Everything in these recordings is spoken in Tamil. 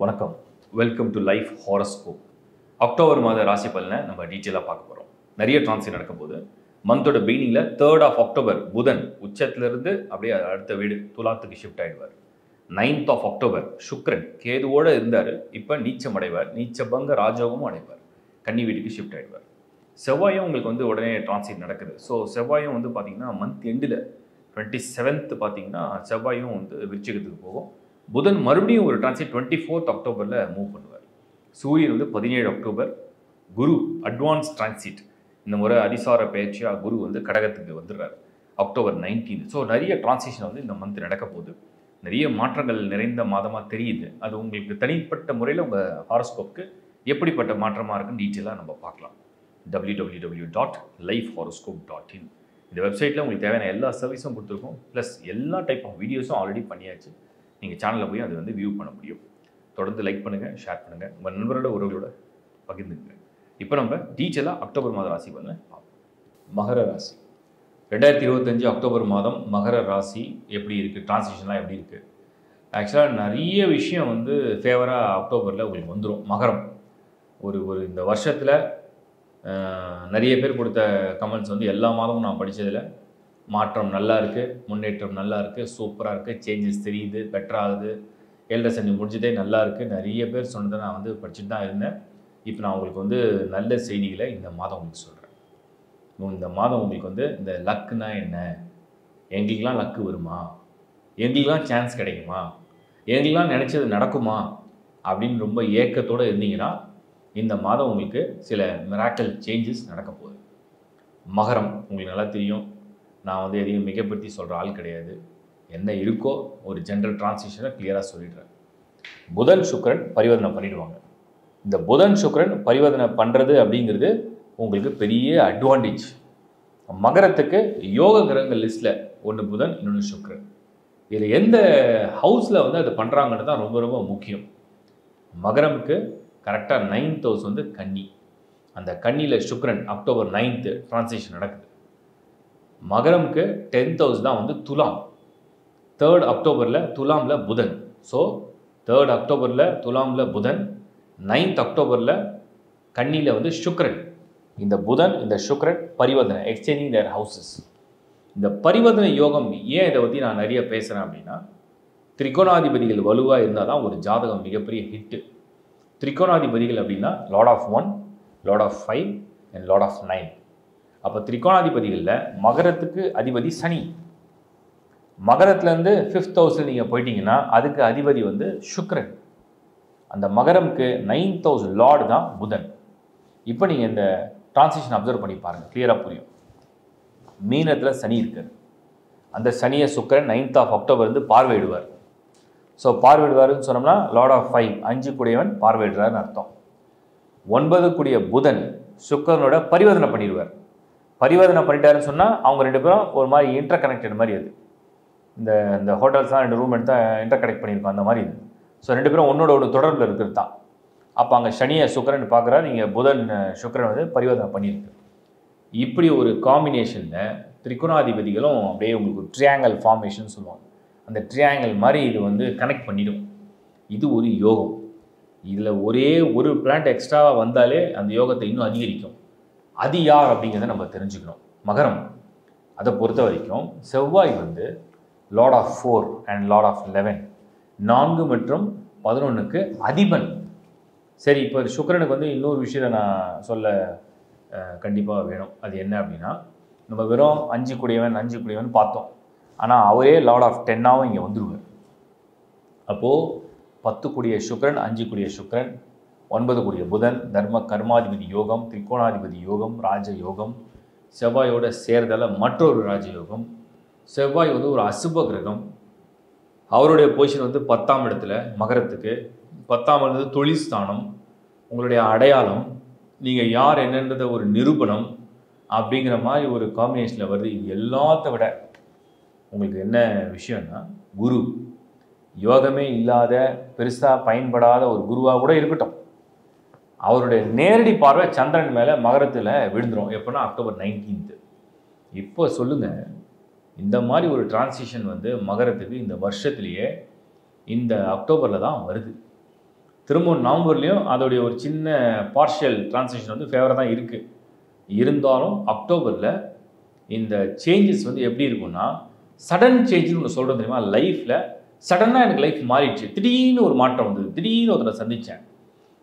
வணக்கம். Welcome to life horoscope. October மாத ராசி பலனை நம்ம டீட்டெயிலாக பார்க்க போகிறோம். நிறைய டிரான்சிட் நடக்கும்போது மந்தோட பிகினிங்கில் 3rd ஆஃப் அக்டோபர் புதன் உச்சத்திலிருந்து அப்படியே அடுத்த வீடு துலாத்துக்கு ஷிஃப்ட் ஆகிடுவார். 9th ஆஃப் அக்டோபர் சுக்கிரன் கேதுவோடு இருந்தார், இப்போ நீச்சம் அடைவார், நீச்சபங்க ராஜயோகமும் அடைவார், கன்னி வீட்டுக்கு ஷிஃப்ட் ஆகிடுவார். செவ்வாயும் உங்களுக்கு வந்து உடனே டிரான்சிட் நடக்குது. ஸோ செவ்வாயும் வந்து பார்த்திங்கன்னா மந்த் எண்டில் 27th பார்த்திங்கன்னா செவ்வாயும் வந்து விருச்சிகத்துக்கு போகும். புதன் மறுபடியும் ஒரு டிரான்சிட் 24th அக்டோபரில் மூவ் பண்ணுவார். சூரியன் வந்து 17 அக்டோபர். குரு அட்வான்ஸ் டிரான்சிட், இந்த முறை அதிசார பயிற்சியாக குரு வந்து கடகத்துக்கு வந்துடுறார் அக்டோபர் 19. ஸோ நிறைய டிரான்சிஷன் வந்து இந்த மந்த் நடக்க போகுது. நிறைய மாற்றங்கள் நிறைந்த மாதமாக தெரியுது. அது உங்களுக்கு தனிப்பட்ட முறையில் உங்கள் ஹாரோஸ்கோப்புக்கு எப்படிப்பட்ட மாற்றமாக இருக்குன்னு டீட்டெயிலாக நம்ம பார்க்கலாம். www.lifehoroscope.in இந்த வெப்சைட்டில் உங்களுக்கு தேவையான எல்லா சர்வீஸும் கொடுத்துருக்கோம். ப்ளஸ் எல்லா டைப் ஆஃப் வீடியோஸும் ஆல்ரெடி பண்ணியாச்சு. நீங்கள் சேனலில் போய் அதை வந்து வியூ பண்ண முடியும். தொடர்ந்து லைக் பண்ணுங்கள், ஷேர் பண்ணுங்கள், உங்கள் நண்பரோட உறவுகளோட பகிர்ந்துங்க. இப்போ நம்ம டீட்டெயிலாக அக்டோபர் மாத ராசி பலனை பார்ப்போம். மகர ராசி 2025 அக்டோபர் மாதம் மகர ராசி எப்படி இருக்குது, டிரான்சிஷன்லாம் எப்படி இருக்குது? ஆக்சுவலாக நிறைய விஷயம் வந்து ஃபேவராக அக்டோபரில் உங்களுக்கு வந்துடும். மகரம் ஒரு இந்த வருஷத்தில் நிறைய பேர் கொடுத்த கமெண்ட்ஸ் வந்து எல்லா மாதமும் நான் படித்ததில் மாற்றம் நல்லா இருக்குது, முன்னேற்றம் நல்லா இருக்குது, சூப்பராக இருக்குது, சேஞ்சஸ் தெரியுது, பெட்டராகுது, 7 சனி முடிஞ்சதே நல்லா இருக்குது, நிறைய பேர் சொன்னதை நான் வந்து படிச்சுட்டு தான் இருந்தேன். இப்போ நான் உங்களுக்கு வந்து நல்ல செய்திகளை இந்த மாதம் உங்களுக்கு சொல்கிறேன். இந்த மாதம் உங்களுக்கு வந்து இந்த லக்குனா என்ன, எங்களுக்கெலாம் லக்கு வருமா, எங்களுக்கெலாம் சான்ஸ் கிடைக்குமா, எங்களுக்கெலாம் நினச்சது நடக்குமா அப்படின்னு ரொம்ப ஏக்கத்தோடு இருந்தீங்கன்னா இந்த மாதம் உங்களுக்கு சில மிராக்கல் சேஞ்சஸ் நடக்க போகுது. மகரம் உங்களுக்கு நல்லா தெரியும், நான் வந்து எதையும் மிகப்படுத்தி சொல்கிற ஆள் கிடையாது. என்ன இருக்கோ ஒரு ஜென்ரல் டிரான்சிஷனை கிளியராக சொல்லிடுறேன். புதன் சுக்கிரன் பரிவர்த்தனை பண்ணிடுவாங்க. இந்த புதன் சுக்கிரன் பரிவர்த்தனை பண்ணுறது அப்படிங்கிறது உங்களுக்கு பெரிய அட்வான்டேஜ். மகரத்துக்கு யோக கிரகங்கள் லிஸ்ட்டில் ஒன்று புதன், இன்னொன்று சுக்கிரன். இதில் எந்த ஹவுஸில் வந்து அது பண்ணுறாங்கன்னு தான் ரொம்ப ரொம்ப முக்கியம். மகரமுக்கு கரெக்டாக 9th ஹவுஸ் வந்து கன்னி. அந்த கன்னியில் சுக்கிரன் அக்டோபர் 9th டிரான்சிஷன் நடக்குது. மகரமுக்கு 10th ஹவுஸ் தான் வந்து துலாம். 3rd அக்டோபரில் துலாமில் புதன். ஸோ 3rd அக்டோபரில் துலாமில் புதன், 9th அக்டோபரில் கன்னியில் வந்து சுக்கிரன். இந்த புதன் இந்த சுக்கிரன் பரிவர்த்தனை, எக்ஸ்சேஞ்சிங் தேர் ஹவுசஸ். இந்த பரிவர்த்தனை யோகம் ஏன் இதை பற்றி நான் நிறைய பேசுகிறேன் அப்படின்னா, திரிகோணாதிபதிகள் வலுவாக இருந்தால் தான் ஒரு ஜாதகம் மிகப்பெரிய ஹிட்டு. திரிகோணாதிபதிகள் அப்படின்னா lord of 1, lord of 5 and lord of 9. அப்போ திரிகோணாதிபதிகளில் மகரத்துக்கு அதிபதி சனி. மகரத்துலேருந்து 5th ஹவுஸில் நீங்கள் போயிட்டீங்கன்னா அதுக்கு அதிபதி வந்து சுக்கிரன். அந்த மகரமுக்கு 9th ஹவுஸ் லார்டு தான் புதன். இப்போ நீங்கள் இந்த டிரான்சிஷன் அப்சர்வ் பண்ணி பாருங்கள், கிளியராக புரியும். மீனத்தில் சனி இருக்கார். அந்த சனியை சுக்கிரன் 9th ஆஃப் அக்டோபர் வந்து பார்வையிடுவார். ஸோ பார்வையிடுவார்னு சொன்னோம்னா லார்ட் ஆஃப் 5, 5 கூடியவன் பார்வையிடுறாருன்னு அர்த்தம். 9 கூடிய புதன் சுக்கிரனோட பரிவர்த்தனை பண்ணிடுவார். பரிவர்த்தனை பண்ணிட்டாருன்னு சொன்னால் அவங்க ரெண்டு பேரும் ஒரு மாதிரி இன்டர் கனெக்டட் மாதிரி. அது இந்த ஹோட்டல்ஸ்லாம் 2 ரூம் எடுத்தால் இன்டர் கனெக்ட் பண்ணியிருக்கோம், அந்த மாதிரி இது. ஸோ ரெண்டு பேரும் ஒன்னோட ஒரு தொடர்பில் இருக்கிறது தான். அப்போ அங்கே சனியை சுக்கிரன் பார்க்குறாரு, நீங்கள் புதன் சுக்கிரன் வந்து பரிவர்த்தனை பண்ணியிருக்கு. இப்படி ஒரு காம்பினேஷனில் திரிகோணாதிபதிகளும் அப்படியே உங்களுக்கு ஒரு ட்ரையாங்கல் ஃபார்மேஷன் சொல்லுவாங்க. அந்த ட்ரையாங்கல் மாதிரி இது வந்து கனெக்ட் பண்ணிடும். இது ஒரு யோகம். இதில் ஒரே ஒரு பிளான்ட் எக்ஸ்ட்ராவாக வந்தாலே அந்த யோகத்தை இன்னும் அதிகரிக்கும். அது யார் அப்படிங்கிறத நம்ம தெரிஞ்சுக்கணும். மகரம் அதை பொறுத்த வரைக்கும் செவ்வாய் வந்து lord of 4 and lord of 11, 4 மற்றும் 11க்கு அதிபன். சரி, இப்போ சுக்கிரனுக்கு வந்து இன்னொரு விஷயத்தை நான் சொல்ல கண்டிப்பாக வேணும். அது என்ன அப்படின்னா, நம்ம வெறும் 5 கூடியவன் பார்த்தோம். ஆனால் அவரே லார்ட் ஆஃப் 10ஆகவும் இங்கே வந்துடுவார். அப்போது 10 கூடிய சுக்கிரன், 5 கூடிய சுக்கிரன், 9 கூடிய புதன், தர்ம கர்மாதிபதி யோகம், திரிகோணாதிபதி யோகம், ராஜ யோகம், செவ்வாயோட சேர்தல மற்றொரு ராஜயோகம். செவ்வாய் வந்து ஒரு அசுப கிரகம். அவருடைய பொசிஷன் வந்து 10ஆம் இடத்துல மகரத்துக்கு. 10ஆம் இடத்துல தொழில் ஸ்தானம், உங்களுடைய அடையாளம், நீங்கள் யார் என்னன்றத ஒரு நிரூபணம் அப்படிங்கிற மாதிரி ஒரு காம்பினேஷனில் வருது. இது எல்லாத்த விட உங்களுக்கு என்ன விஷயம்னா, குரு யோகமே இல்லாத பெருசாக பயன்படாத ஒரு குருவாக கூட இருக்கட்டும், அவருடைய நேரடி பார்வை சந்திரன் மேலே மகரத்தில் விழுந்துடும். எப்போனா அக்டோபர் 19. இப்போ சொல்லுங்கள், இந்த மாதிரி ஒரு டிரான்சிஷன் வந்து மகரத்துக்கு இந்த வருஷத்துலேயே இந்த அக்டோபரில் தான் வருது. திரும்பவும் நவம்பர்லேயும் அதோடைய ஒரு சின்ன பார்ஷியல் டிரான்சிஷன் வந்து ஃபேவராக தான் இருக்குது. இருந்தாலும் அக்டோபரில் இந்த சேஞ்சஸ் வந்து எப்படி இருக்கும்னா, சடன் சேஞ்சுன்னு ஒன்று சொல்கிறது தெரியுமா? லைஃப்பில் சடனாக எனக்கு லைஃப் மாறிடுச்சு. திடீர்னு ஒரு மாற்றம் வந்தது. திடீர்னு ஒருத்தரை சந்தித்தேன்.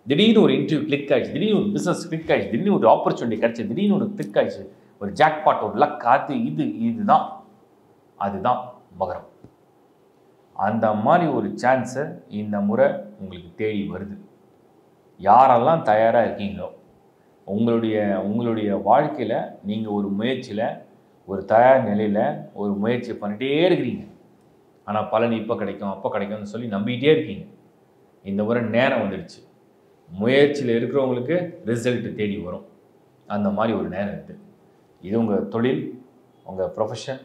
திடீர்னு ஒரு இன்டர்வியூ கிளிக் ஆகிடுச்சு. திடீர்னு ஒரு பிஸ்னஸ் கிளிக் ஆகிடுச்சு. திடீர்னு ஒரு ஆப்பர்ச்சுனிட்டி கிடச்சி. திடீர்னு ஒரு கிளிக் ஆகிடுச்சு. ஒரு ஜாக்பாட், ஒரு லக், இதுதான் அதுதான் மகரம். அந்த மாதிரி ஒரு சான்ஸை இந்த முறை உங்களுக்கு தேடி வருது. யாரெல்லாம் தயாராக இருக்கீங்களோ, உங்களுடைய வாழ்க்கையில் நீங்கள் ஒரு முயற்சியில், ஒரு தயார் நிலையில் ஒரு முயற்சி பண்ணிகிட்டே இருக்கிறீங்க. ஆனால் பலன் இப்போ கிடைக்கும், அப்போ கிடைக்கும்னு சொல்லி நம்பிக்கிட்டே இருக்கீங்க. இந்த முறை நேரம் வந்துடுச்சு. முயற்சியில் இருக்கிறவங்களுக்கு ரிசல்ட்டு தேடி வரும். அந்த மாதிரி ஒரு நேரம் இருக்குது. இது உங்கள் தொழில், உங்கள் ப்ரொஃபஷன்,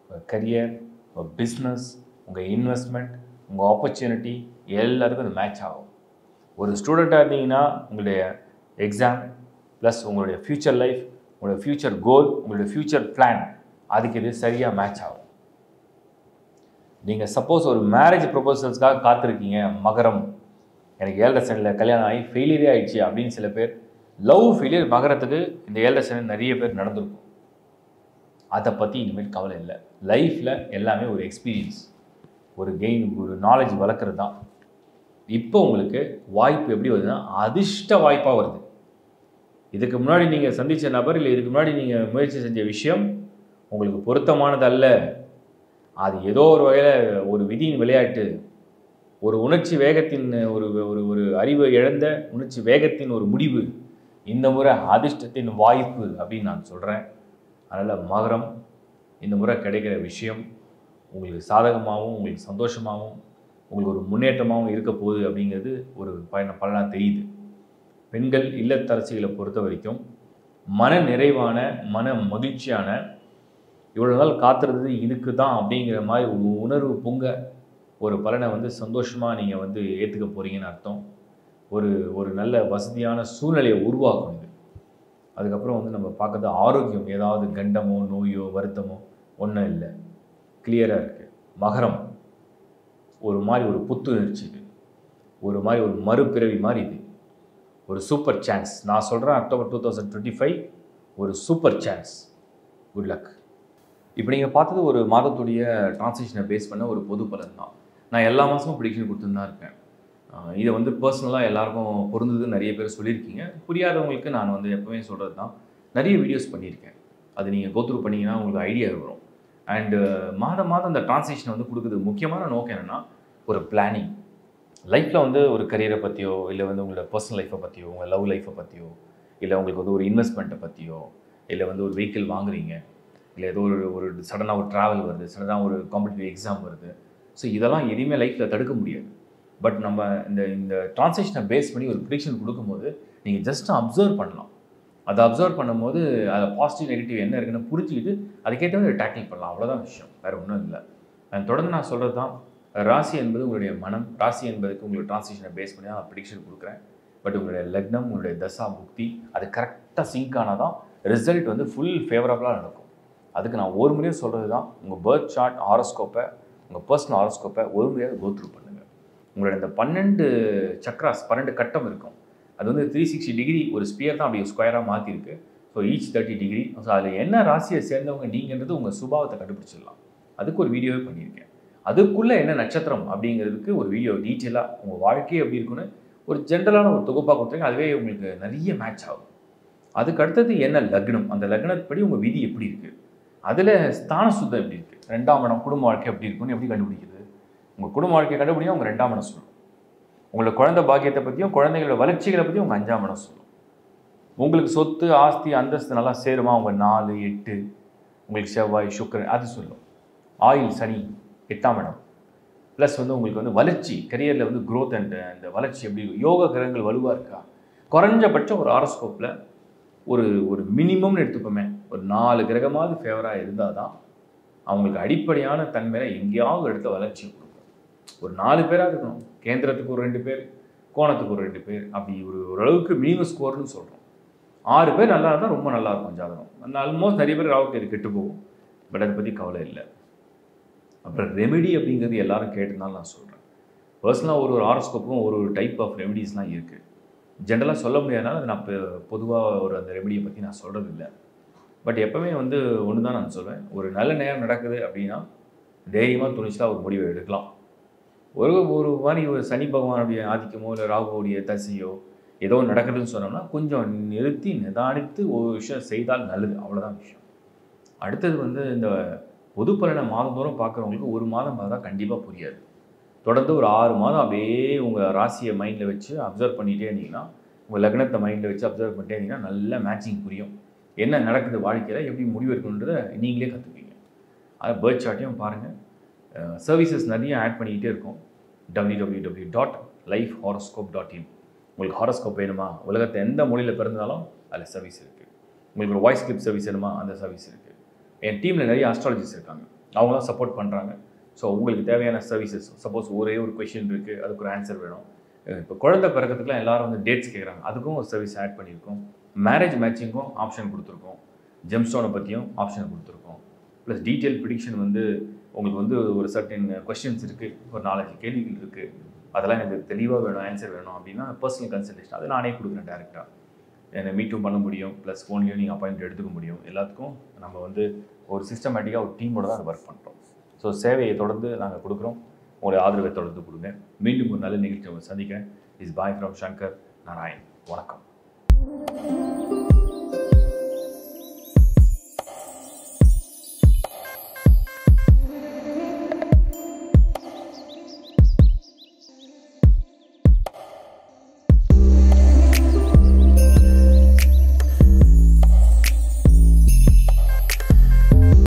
உங்கள் கரியர், உங்கள் பிஸ்னஸ், உங்கள் இன்வெஸ்ட்மெண்ட், உங்கள் ஆப்பர்ச்சுனிட்டி எல்லாருக்கும் இது மேட்ச் ஆகும். ஒரு ஸ்டூடெண்ட்டாக இருந்தீங்கன்னா உங்களுடைய எக்ஸாம் ப்ளஸ் உங்களுடைய ஃப்யூச்சர் லைஃப், உங்களுடைய ஃப்யூச்சர் கோல், உங்களுடைய ஃப்யூச்சர் பிளான், அதுக்கு இது சரியாக மேட்ச் ஆகும். நீங்கள் சப்போஸ் ஒரு மேரேஜ் ப்ரொபோசல்ஸ்க்காக காத்திருக்கீங்க, மகரம், எனக்கு 7 சனியில் கல்யாணம் ஆகி ஃபெயிலியரே ஆகிடுச்சு அப்படின்னு சில பேர், லவ் ஃபெயிலியர் மகரத்துக்கு இந்த 7 சனி நிறைய பேர் நடந்திருக்கும். அதை பற்றி இனிமேல் கவலை இல்லை. லைஃப்பில் எல்லாமே ஒரு எக்ஸ்பீரியன்ஸ், ஒரு கெயின், ஒரு நாலேஜ் வளர்க்குறது தான். இப்போ உங்களுக்கு வாய்ப்பு எப்படி வருதுன்னா, அதிர்ஷ்ட வாய்ப்பாக வருது. இதுக்கு முன்னாடி நீங்கள் சந்தித்த நபர் இல்லை இதுக்கு முன்னாடி நீங்கள் முயற்சி செஞ்ச விஷயம் உங்களுக்கு பொருத்தமானது அல்ல. அது ஏதோ ஒரு வகையில் ஒரு விதியின் விளையாட்டு, ஒரு உணர்ச்சி வேகத்தின் ஒரு ஒரு ஒரு அறிவை இழந்த உணர்ச்சி வேகத்தின் ஒரு முடிவு. இந்த முறை அதிர்ஷ்டத்தின் வாய்ப்பு அப்படின்னு நான் சொல்கிறேன். அதனால் மகரம், இந்த முறை கிடைக்கிற விஷயம் உங்களுக்கு சாதகமாகவும், உங்களுக்கு சந்தோஷமாகவும், உங்களுக்கு ஒரு முன்னேற்றமாகவும் இருக்க போகுது அப்படிங்கிறது ஒரு பலனாக தெரியுது. பெண்கள் இல்லத்தரசிகளை பொறுத்த வரைக்கும் மன நிறைவான, மன மகிழ்ச்சியான, இவ்வளோ நாள் காத்திருந்தது இதுக்கு தான் அப்படிங்கிற மாதிரி ஒரு உணர்வு பொங்க ஒரு பலனை வந்து சந்தோஷமாக நீங்கள் வந்து ஏற்றுக்க போகிறீங்கன்னு அர்த்தம். ஒரு நல்ல வசதியான சூழ்நிலையை உருவாக்கும் இது. அதுக்கப்புறம் வந்து நம்ம பார்க்குறது ஆரோக்கியம், ஏதாவது கண்டமோ நோயோ வருத்தமோ ஒன்றும் இல்லை, கிளியராக இருக்குது. மகரம் ஒரு மாதிரி ஒரு புத்துணர்ச்சி, இது ஒரு மாதிரி ஒரு மறுபிறவி மாதிரி, இது ஒரு சூப்பர் சான்ஸ். நான் சொல்கிறேன் அக்டோபர் 2025 ஒரு சூப்பர் சான்ஸ். Good luck. இப்போ நீங்கள் பார்த்தது ஒரு மாதத்துடைய டிரான்சிஷனை பேஸ் பண்ண ஒரு பொது பலன் தான். நான் எல்லா மாதமும் ப்ரிடிக்ஷன் கொடுத்துன்னு தான் இருக்கேன். இதை வந்து பர்சனலாக எல்லாருக்கும் பொருந்தது நிறைய பேர் சொல்லியிருக்கீங்க. புரியாதவங்களுக்கு நான் வந்து எப்போவுமே சொல்கிறது தான், நிறைய வீடியோஸ் பண்ணியிருக்கேன். அது நீங்கள் கோத்ரூ பண்ணிங்கன்னா உங்களுக்கு ஐடியா வரும். அண்டு மாதம் அந்த டிரான்சிஷனை வந்து கொடுக்குறது முக்கியமான நோக்கம் என்னென்னா, ஒரு பிளானிங். லைஃப்பில் வந்து ஒரு கரியரை பற்றியோ, இல்லை வந்து உங்களோட பர்சனல் லைஃப்பை பற்றியோ, உங்கள் லவ் லைஃப்பை பற்றியோ, இல்லை உங்களுக்கு வந்து ஒரு இன்வெஸ்ட்மெண்ட்டை பற்றியோ, இல்லை வந்து ஒரு வெஹிக்கிள் வாங்குறீங்க, இல்லை ஏதோ ஒரு சடனாக ஒரு ட்ராவல் வருது, சடனாக ஒரு காம்படிட்டிவ் எக்ஸாம் வருது. ஸோ இதெல்லாம் எதையுமே லைஃப்பில் தடுக்க முடியாது. பட் நம்ம இந்த டிரான்சிஷனை பேஸ் பண்ணி ஒரு ப்ரிடிக்ஷன் கொடுக்கும்போது நீங்கள் ஜஸ்ட் அப்சர்வ் பண்ணலாம். அதை அப்சர்வ் பண்ணும்போது அதை பாசிட்டிவ் நெகட்டிவ் என்ன இருக்குன்னு புரிஞ்சுக்கிட்டு அதுக்கேற்ற மாதிரி டேக்கிள் பண்ணலாம். அவ்வளோதான் விஷயம், வேறு ஒன்றும் இல்லை. தொடர்ந்து நான் சொல்கிறது தான், ராசி என்பது உங்களுடைய மனம். ராசி என்பதுக்கு உங்களுடைய டிரான்சிஷனை பேஸ் பண்ணி தான் ப்ரிடிக்ஷன் கொடுக்குறேன். பட் உங்களுடைய லக்னம், உங்களுடைய தசா புக்தி அது கரெக்டாக சிங்க் ஆனால் தான் ரிசல்ட் வந்து ஃபுல் ஃபேவரபுளாக நடக்கும். அதுக்கு நான் ஒரு முறையாக சொல்கிறது தான், உங்கள் பர்த் சார்ட் ஹாரோஸ்கோப்பை, உங்கள் பர்சனல் ஹாரோஸ்கோப்பை ஒரு முறையாக கோத்ரூ பண்ணுங்கள். உங்களோட இந்த 12 சக்ராஸ், 12 கட்டம் இருக்கும். அது வந்து 360 டிகிரி ஒரு ஸ்பியர் தான், அப்படி ஸ்கொயராக மாற்றிருக்கு. So each 30 degree. ஸோ அதில் என்ன ராசியை சேர்ந்தவங்க நீங்கன்றது உங்கள் சுபாவத்தை கண்டுபிடிச்சிடலாம். அதுக்கு ஒரு வீடியோவே பண்ணியிருக்கேன். அதுக்குள்ளே என்ன நட்சத்திரம் அப்படிங்கிறதுக்கு ஒரு வீடியோ டீட்டெயிலாக உங்கள் வாழ்க்கையே எப்படி இருக்குன்னு ஒரு ஜென்ரலான ஒரு தொகுப்பாக கொடுத்துருங்க. அதுவே உங்களுக்கு நிறைய மேட்ச் ஆகும். அதுக்கு அடுத்தது என்ன லக்னம், அந்த லக்னப்படி உங்கள் விதி எப்படி இருக்குது, அதில் ஸ்தான சுத்தம் எப்படி இருக்குது, 2ஆம் இடம் குடும்ப வாழ்க்கை எப்படி இருக்குன்னு எப்படி கண்டுபிடிக்குது. உங்கள் குடும்ப வாழ்க்கையை கண்டுபிடிக்கும் உங்கள் 2ஆம் இடம் சொல்லும். உங்களோட குழந்தை பாக்கியத்தை பற்றியும் குழந்தைகளோட வளர்ச்சிகளை பற்றியும் உங்கள் 5ஆம் இடம் சொல்லும். உங்களுக்கு சொத்து ஆஸ்தி அந்தஸ்து நல்லா சேருமா உங்கள் 4, 8, உங்களுக்கு செவ்வாய் சுக்கிரன் அது சொல்லும். ஆயில் சனி 8ஆம் இடம். ப்ளஸ் வந்து உங்களுக்கு வந்து வளர்ச்சி, கரியரில் வந்து க்ரோத் அண்ட் அந்த வளர்ச்சி எப்படி, யோக கிரகங்கள் வலுவாக இருக்கா, குறைஞ்சபட்சம் ஒரு ஹாரோஸ்கோப்பில் ஒரு மினிமம்னு எடுத்துப்போமே, ஒரு 4 கிரகமாவது ஃபேவராக இருந்தால் தான் அவங்களுக்கு அடிப்படையான தன்மையில் எங்கேயாவது இடத்துல வளர்ச்சி கொடுக்கும். ஒரு 4 பேராக இருக்கணும். கேந்திரத்துக்கு ஒரு 2 பேர், கோணத்துக்கு ஒரு 2 பேர், அப்படி ஓரளவுக்கு மினிமம் ஸ்கோர்னு சொல்கிறோம். 6 பேர் நல்லா இருந்தால் ரொம்ப நல்லா இருக்கும் ஜாதகம். அந்த ஆல்மோஸ்ட் நிறைய பேர் ராவுக்கு கெட்டு போகும். பட் அதை பற்றி கவலை இல்லை. அப்புறம் ரெமெடி அப்படிங்கிறது எல்லாரும் கேட்டதுனால நான் சொல்கிறேன். பர்சனலாக ஒரு ஹாரோஸ்கோப்புக்கும் ஒரு டைப் ஆஃப் ரெமெடிஸ்லாம் இருக்குது. ஜென்ரலாக சொல்ல முடியாதனால நான் இப்போ பொதுவாக ஒரு அந்த ரெமெடியை பற்றி நான் சொல்கிறது இல்லை. பட் எப்போவுமே வந்து ஒன்று தான் நான் சொல்வேன், ஒரு நல்ல நேரம் நடக்குது அப்படின்னா தைரியமாக துணிச்சலாக ஒரு முடிவை எடுக்கலாம். ஒரு மாதிரி ஒரு சனி பகவானுடைய ஆதிக்கமோ இல்லை ராகுவோடைய தசையோ ஏதோ நடக்குதுன்னு சொன்னோம்னா கொஞ்சம் நிறுத்தி நிதானித்து ஒரு விஷயம் செய்தால் நல்லது, அவ்வளோதான் விஷயம். அடுத்தது வந்து இந்த பொது பலனை மாதந்தோறும் பார்க்குறவங்களுக்கு ஒரு மாதம் பார்த்தா கண்டிப்பாக புரியாது. தொடர்ந்து ஒரு 6 மாதம் அப்படியே உங்கள் ராசியை மைண்டில் வச்சு அப்சர்வ் பண்ணிகிட்டே இருந்தீங்கன்னா, உங்கள் லக்னத்தை மைண்டில் வச்சு அப்சர்வ் பண்ணிட்டே இருந்தீங்கன்னா நல்ல மேட்சிங் புரியும். என்ன நடக்குது வாழ்க்கையில், எப்படி முடிவு எடுக்கணுன்றதை நீங்களே கற்றுப்பீங்க. அதை பேர்த் சார்ட்டையும் பாருங்கள். சர்வீசஸ் நிறைய ஆட் பண்ணிக்கிட்டே இருக்கும். www.lifehoroscope.in. உங்களுக்கு ஹாரோஸ்கோப் வேணுமா, உலகத்தை எந்த மொழியில் பிறந்தாலும் அதில் சர்வீஸ் இருக்குது. உங்களுக்கு ஒரு வாய்ஸ் கிளிப் சர்வீஸ் வேணுமா, அந்த சர்வீஸ் இருக்குது. என் டீமில் நிறைய ஆஸ்ட்ராலஜிஸ்ட் இருக்காங்க, அவங்களாம் சப்போர்ட் பண்ணுறாங்க. ஸோ உங்களுக்கு தேவையான சர்வீசஸ், சப்போஸ் ஒரே ஒரு கொஷின் இருக்குது, அதுக்கு ஒரு ஆன்சர் வேணும். இப்போ குழந்தை பிறக்கிறதுக்குலாம் எல்லாரும் வந்து டேட்ஸ் கேட்குறாங்க, அதுக்கும் ஒரு சர்வீஸ் ஆட் பண்ணியிருக்கோம். மேரேஜ் மேட்சிங்கும் ஆப்ஷன் கொடுத்துருக்கோம். ஜெம்ஸ்டோனை பற்றியும் ஆப்ஷன் கொடுத்துருக்கோம். ப்ளஸ் டீட்டெயில் ப்ரிடிக்ஷன் வந்து உங்களுக்கு வந்து ஒரு சர்டன் கொஸ்டின்ஸ் இருக்குது, ஒரு 4-5 கேள்விகள் இருக்குது, அதெல்லாம் எனக்கு தெளிவாக வேணும், ஆன்சர் வேணும் அப்படின்னா பர்சனல் கன்சல்டேஷன் அது நானே கொடுக்குறேன் டேரெக்டாக. என்னை மீட்டும் பண்ண முடியும், ப்ளஸ் ஃபோன்லேயும் நீங்கள் அப்பாயின்மெண்ட் எடுத்துக்க முடியும். எல்லாத்துக்கும் நம்ம வந்து ஒரு சிஸ்டமேட்டிக்காக ஒரு டீமோட தான் அதை ஒர்க் பண்ணுறோம். ஸோ சேவையை தொடர்ந்து நாங்கள் கொடுக்குறோம். உங்களுடைய ஆதரவை தொடர்ந்து கொடுங்க. மீண்டும் ஒரு நல்ல நிகழ்ச்சியை சந்திக்கிறேன். Is bye from Shankar Narayan. வணக்கம்.